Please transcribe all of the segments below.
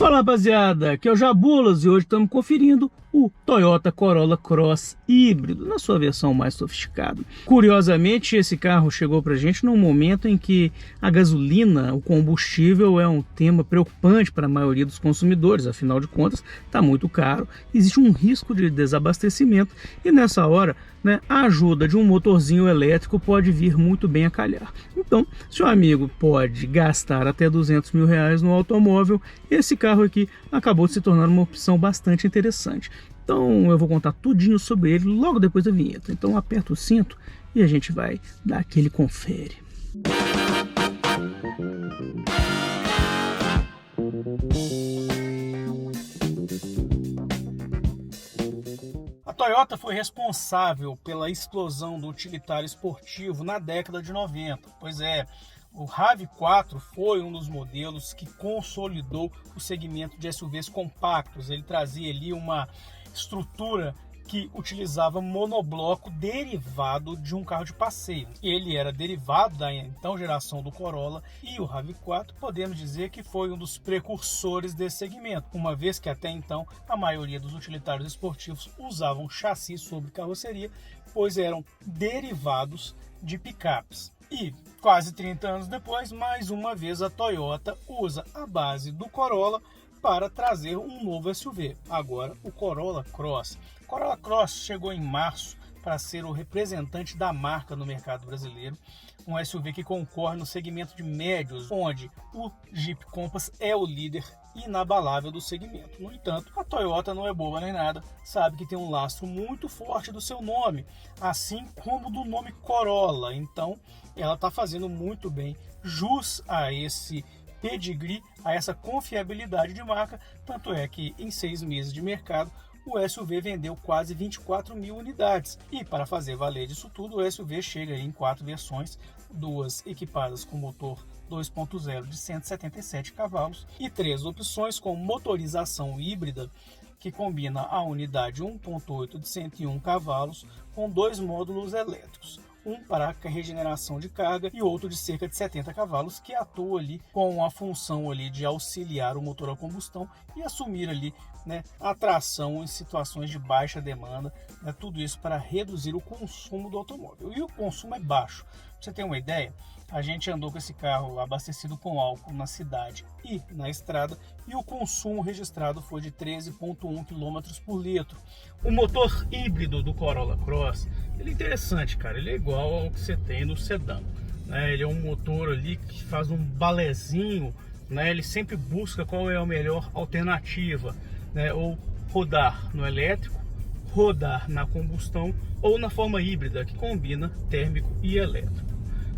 Fala rapaziada, aqui é o Jabulas e hoje estamos conferindo o Toyota Corolla Cross híbrido na sua versão mais sofisticada. Curiosamente, esse carro chegou pra gente num momento em que a gasolina, o combustível, é um tema preocupante para a maioria dos consumidores, afinal de contas está muito caro, existe um risco de desabastecimento e nessa hora, a ajuda de um motorzinho elétrico pode vir muito bem a calhar. Então, se o amigo pode gastar até R$200 mil no automóvel, esse carro aqui acabou de se tornar uma opção bastante interessante. Então eu vou contar tudinho sobre ele logo depois da vinheta. Então aperta o cinto e a gente vai dar aquele confere. A Toyota foi responsável pela explosão do utilitário esportivo na década de 90. Pois é, o RAV4 foi um dos modelos que consolidou o segmento de SUVs compactos. Ele trazia ali uma estrutura que utilizava monobloco derivado de um carro de passeio. Ele era derivado da então geração do Corolla e o RAV4 podemos dizer que foi um dos precursores desse segmento, uma vez que até então a maioria dos utilitários esportivos usavam chassi sobre carroceria, pois eram derivados de picapes. E quase 30 anos depois, mais uma vez a Toyota usa a base do Corolla para trazer um novo SUV, agora o Corolla Cross. O Corolla Cross chegou em março para ser o representante da marca no mercado brasileiro, um SUV que concorre no segmento de médios, onde o Jeep Compass é o líder inabalável do segmento. No entanto, a Toyota não é boba nem nada, sabe que tem um lastro muito forte do seu nome, assim como do nome Corolla. Então, ela está fazendo muito bem jus a esse pedigree, a essa confiabilidade de marca, tanto é que em 6 meses de mercado o SUV vendeu quase 24 mil unidades. E para fazer valer disso tudo, o SUV chega em 4 versões, 2 equipadas com motor 2.0 de 177 cavalos e 3 opções com motorização híbrida, que combina a unidade 1.8 de 101 cavalos com 2 módulos elétricos. Um para regeneração de carga e outro de cerca de 70 cavalos, que atua ali com a função ali de auxiliar o motor a combustão e assumir ali a tração em situações de baixa demanda, tudo isso para reduzir o consumo do automóvel. E o consumo é baixo. Pra você ter uma ideia, a gente andou com esse carro abastecido com álcool na cidade e na estrada e o consumo registrado foi de 13,1 km por litro. O motor híbrido do Corolla Cross, ele é interessante, cara. Ele é igual ao que você tem no sedã. Ele é um motor ali que faz um balezinho, ele sempre busca qual é a melhor alternativa, ou rodar no elétrico, rodar na combustão ou na forma híbrida, que combina térmico e elétrico.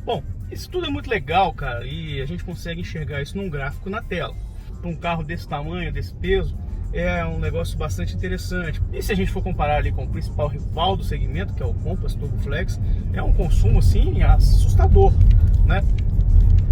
Bom, isso tudo é muito legal, cara, e a gente consegue enxergar isso num gráfico na tela. Para um carro desse tamanho, desse peso, é um negócio bastante interessante. E se a gente for comparar ali com o principal rival do segmento, que é o Compass Turbo Flex, é um consumo assim assustador,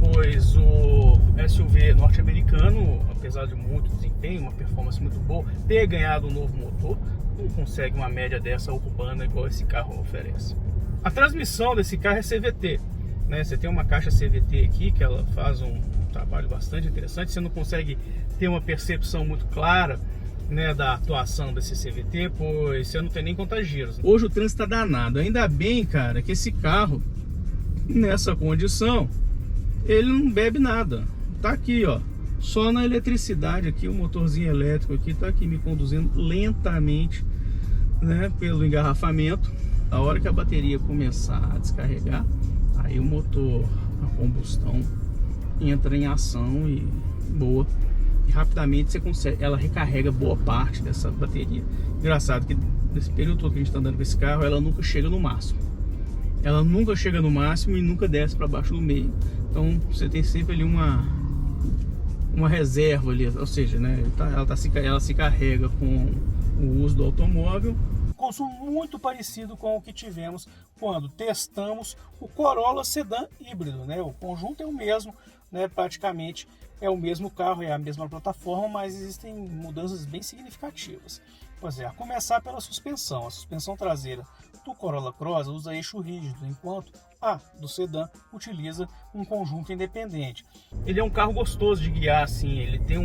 pois o SUV norte-americano, apesar de muito desempenho, uma performance muito boa, ter ganhado um novo motor, não consegue uma média dessa urbana igual esse carro oferece. A transmissão desse carro é CVT, você tem uma caixa CVT aqui que ela faz um trabalho bastante interessante. Você não consegue ter uma percepção muito clara da atuação desse CVT, pois você não tem nem contagiros. Hoje o trânsito tá danado. Ainda bem, cara, que esse carro, nessa condição, ele não bebe nada. Tá aqui, ó, só na eletricidade aqui, o motorzinho elétrico aqui tá aqui me conduzindo lentamente, pelo engarrafamento. A hora que a bateria começar a descarregar, aí o motor a combustão entra em ação e boa. E rapidamente você consegue, ela recarrega boa parte dessa bateria. Engraçado que nesse período todo que a gente está andando com esse carro, ela nunca chega no máximo. Ela nunca chega no máximo e nunca desce para baixo do meio. Então você tem sempre ali uma reserva ali, ou seja, ela se carrega com o uso do automóvel. Consumo muito parecido com o que tivemos quando testamos o Corolla Sedan híbrido, O conjunto é o mesmo, praticamente é o mesmo carro, é a mesma plataforma, mas existem mudanças bem significativas. Pois é, a começar pela suspensão. A suspensão traseira do Corolla Cross usa eixo rígido, enquanto a do sedã utiliza um conjunto independente. Ele é um carro gostoso de guiar, assim, ele tem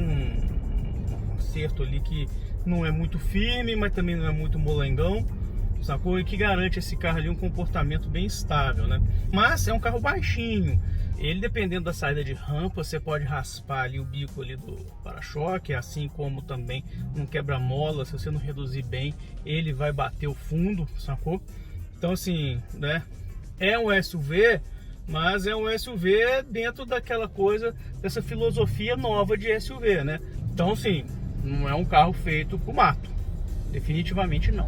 acerto ali que não é muito firme, mas também não é muito molengão, sacou? E que garante esse carro ali um comportamento bem estável, né? Mas é um carro baixinho. Ele, dependendo da saída de rampa, você pode raspar ali o bico ali do para-choque, assim como também um quebra-mola, se você não reduzir bem, ele vai bater o fundo, sacou? Então assim, né? É um SUV, mas é um SUV dentro daquela coisa, dessa filosofia nova de SUV, né? Então assim, não é um carro feito pro mato, definitivamente não.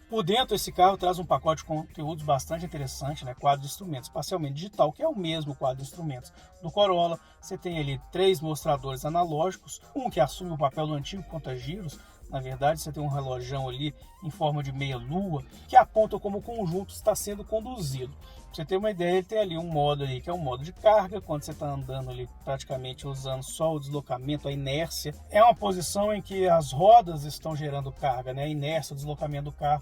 Por dentro, esse carro traz um pacote de conteúdos bastante interessante, né? Quadro de instrumentos parcialmente digital, que é o mesmo quadro de instrumentos do Corolla. Você tem ali 3 mostradores analógicos, um que assume o papel do antigo conta-giros. Na verdade, você tem um relógio ali em forma de meia-lua, que aponta como o conjunto está sendo conduzido. Pra você ter uma ideia, ele tem ali um modo ali, que é um modo de carga, quando você está andando ali praticamente usando só o deslocamento, a inércia. É uma posição em que as rodas estão gerando carga, né? A inércia, o deslocamento do carro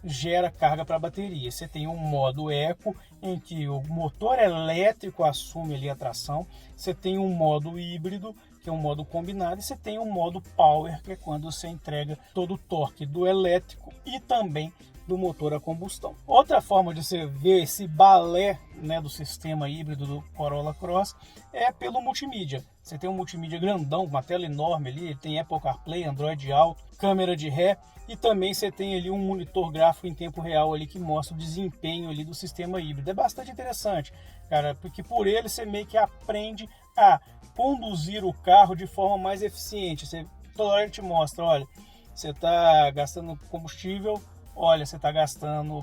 gera carga para a bateria. Você tem um modo eco, em que o motor elétrico assume ali a tração. Você tem um modo híbrido, que é um modo combinado, e você tem um modo power, que é quando você entrega todo o torque do elétrico e também do motor a combustão. Outra forma de você ver esse balé, né, do sistema híbrido do Corolla Cross é pelo multimídia. Você tem um multimídia grandão, uma tela enorme ali, ele tem Apple CarPlay, Android Auto, câmera de ré, e também você tem ali um monitor gráfico em tempo real ali que mostra o desempenho ali do sistema híbrido. É bastante interessante, cara, porque por ele você meio que aprende a conduzir o carro de forma mais eficiente. Você toda hora ele te mostra, olha, você está gastando combustível, olha, você está gastando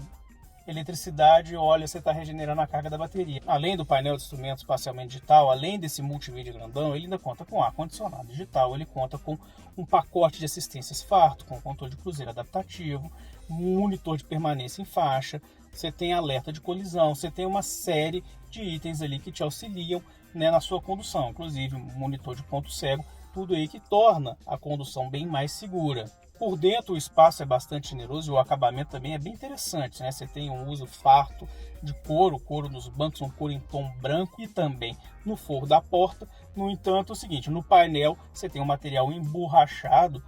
eletricidade, olha, você está regenerando a carga da bateria. Além do painel de instrumentos parcialmente digital, além desse multimídia grandão, ele ainda conta com ar-condicionado digital, ele conta com um pacote de assistências farto, com controle de cruzeiro adaptativo, um monitor de permanência em faixa, você tem alerta de colisão, você tem uma série de itens ali que te auxiliam, né, na sua condução, inclusive um monitor de ponto cego, tudo aí que torna a condução bem mais segura. Por dentro o espaço é bastante generoso e o acabamento também é bem interessante, né? Você tem um uso farto de couro, couro nos bancos, um couro em tom branco e também no forro da porta. No entanto, é o seguinte, no painel você tem um material emborrachado,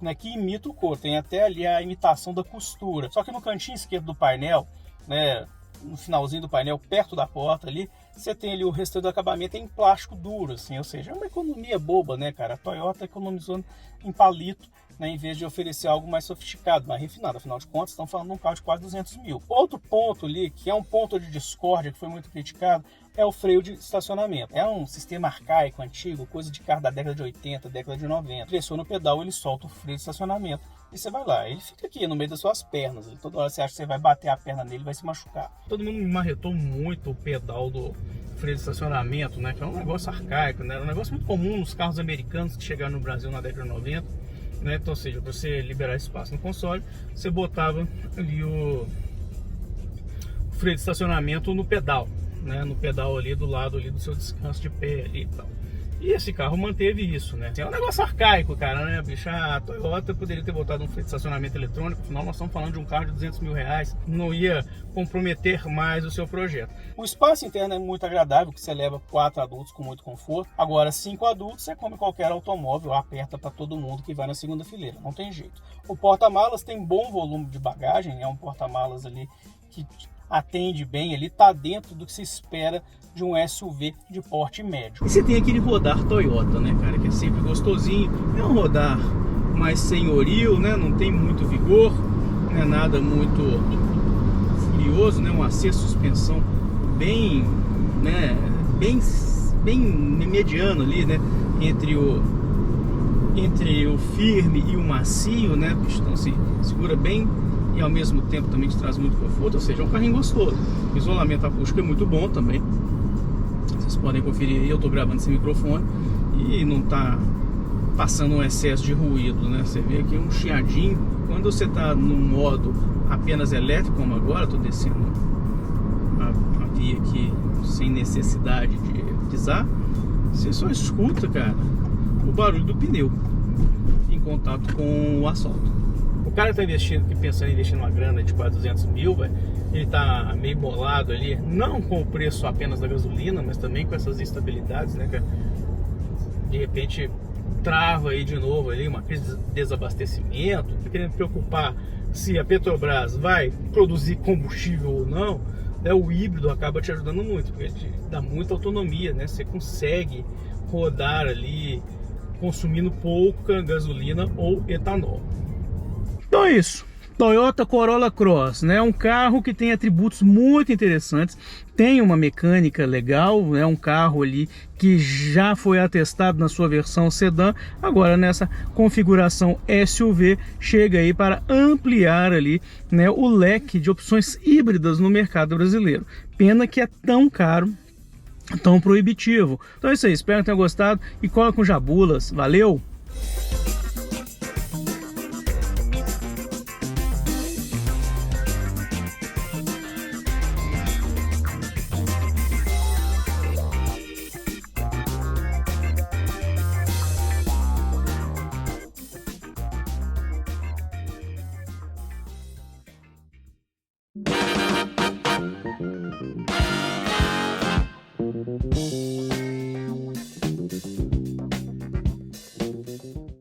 né, que imita o couro, tem até ali a imitação da costura. Só que no cantinho esquerdo do painel, né, no finalzinho do painel, perto da porta ali, você tem ali o restante do acabamento em plástico duro, assim, ou seja, é uma economia boba, né, cara? A Toyota economizou em palito, né, em vez de oferecer algo mais sofisticado, mais refinado. Afinal de contas, estão falando de um carro de quase 200 mil. Outro ponto ali, que é um ponto de discórdia, que foi muito criticado, é o freio de estacionamento. É um sistema arcaico, antigo, coisa de carro da década de 80, década de 90. Pressiona o pedal, ele solta o freio de estacionamento. E você vai lá, ele fica aqui no meio das suas pernas. E toda hora você acha que você vai bater a perna nele, vai se machucar. Todo mundo me marretou muito o pedal do freio de estacionamento, né? Que é um negócio arcaico, né? É um negócio muito comum nos carros americanos que chegaram no Brasil na década de 90. Né? Então, ou seja, para você liberar espaço no console, você botava ali o freio de estacionamento no pedal, né? No pedal ali do lado ali do seu descanso de pé ali e tal. E esse carro manteve isso, né? É um negócio arcaico, cara, né, bicho? A Toyota poderia ter botado um freio de estacionamento eletrônico, afinal nós estamos falando de um carro de 200 mil reais, não ia comprometer mais o seu projeto. O espaço interno é muito agradável, que você leva 4 adultos com muito conforto. Agora, 5 adultos, você come qualquer automóvel, aperta para todo mundo que vai na segunda fileira, não tem jeito. O porta-malas tem bom volume de bagagem, é um porta-malas ali que atende bem, ele está dentro do que se espera de um SUV de porte médio. E você tem aquele rodar Toyota, né, cara, que é sempre gostosinho. É um rodar mais senhoril, né, não tem muito vigor, não é nada muito furioso, né, um acesso de suspensão bem, né, bem mediano ali, né, entre o firme e o macio, né, então assim, segura bem e ao mesmo tempo também te traz muito conforto, ou seja, é um carrinho gostoso. O isolamento acústico é muito bom também. Vocês podem conferir aí, eu estou gravando esse microfone e não está passando um excesso de ruído, né? Você vê aqui um chiadinho. Quando você está no modo apenas elétrico, como agora, estou descendo a via aqui sem necessidade de pisar, você só escuta, cara, o barulho do pneu em contato com o asfalto. O cara que tá pensando em investir numa grana de quase 200 mil, velho, ele tá meio bolado ali, não com o preço apenas da gasolina, mas também com essas instabilidades, né, cara? De repente trava aí de novo ali uma crise de desabastecimento, tá querendo preocupar se a Petrobras vai produzir combustível ou não, né? O híbrido acaba te ajudando muito, porque ele te dá muita autonomia, né? Você consegue rodar ali consumindo pouca gasolina ou etanol. Então é isso. Toyota Corolla Cross, né? Um carro que tem atributos muito interessantes, tem uma mecânica legal, é um carro ali que já foi atestado na sua versão sedã, agora nessa configuração SUV chega aí para ampliar ali, né, o leque de opções híbridas no mercado brasileiro. Pena que é tão caro, tão proibitivo. Então é isso aí, espero que tenham gostado e cola com jabulas. Valeu!